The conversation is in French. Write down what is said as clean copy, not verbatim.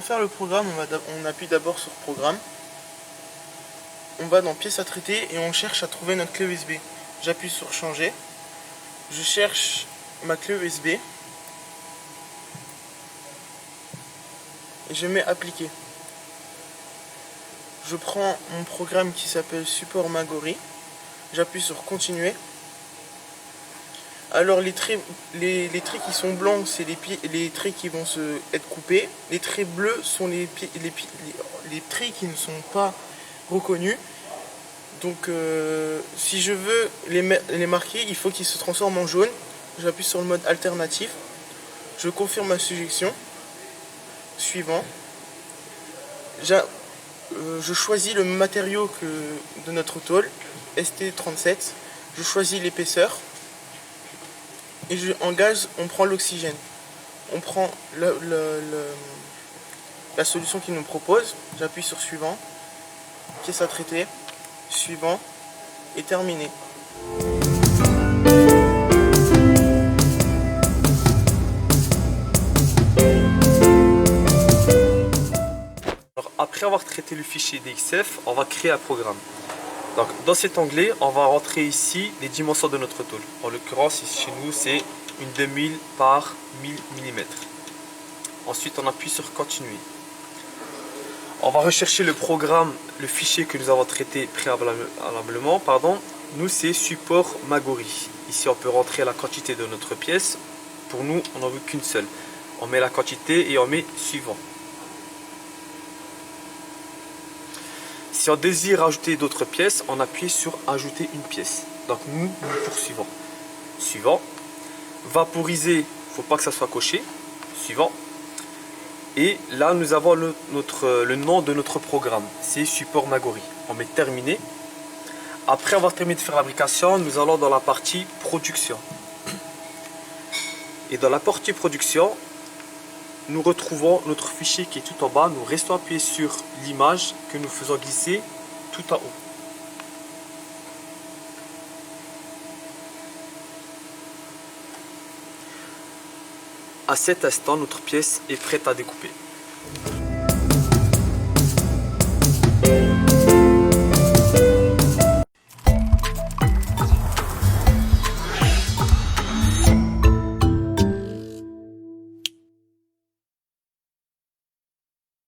faire le programme, on appuie d'abord sur programme. On va dans pièces à traiter et on cherche à trouver notre clé USB. J'appuie sur changer. Je cherche ma clé USB. Et je mets appliquer. Je prends mon programme qui s'appelle Support Magori. J'appuie sur continuer. Alors les traits qui sont blancs, c'est les traits qui vont être coupés. Les traits bleus sont les traits qui ne sont pas reconnus. Donc si je veux les marquer, il faut qu'ils se transforment en jaune. J'appuie sur le mode alternatif. Je confirme ma suggestion. Suivant. Je choisis le matériau de notre tôle, ST37. Je choisis l'épaisseur. Et en gaz, on prend l'oxygène. On prend la solution qu'il nous propose. J'appuie sur suivant. Pièce à traiter. Suivant. Et terminé. Alors, après avoir traité le fichier DXF, on va créer un programme. Donc, dans cet onglet, on va rentrer ici les dimensions de notre tôle. En l'occurrence, ici chez nous, c'est une 2000 par 1000 mm. Ensuite, on appuie sur continuer. On va rechercher le programme, le fichier que nous avons traité préalablement. Nous, c'est support Magori. Ici, on peut rentrer la quantité de notre pièce. Pour nous, on n'en veut qu'une seule. On met la quantité et on met suivant. Si on désire ajouter d'autres pièces, on appuie sur ajouter une pièce. Donc nous poursuivons. Suivant. Vaporiser, il ne faut pas que ça soit coché. Suivant. Et là nous avons le nom de notre programme. C'est support Magori. On met terminé. Après avoir terminé de faire la fabrication, nous allons dans la partie production. Et dans la partie production, nous retrouvons notre fichier qui est tout en bas. Nous restons appuyés sur l'image que nous faisons glisser tout en haut. À cet instant, notre pièce est prête à découper.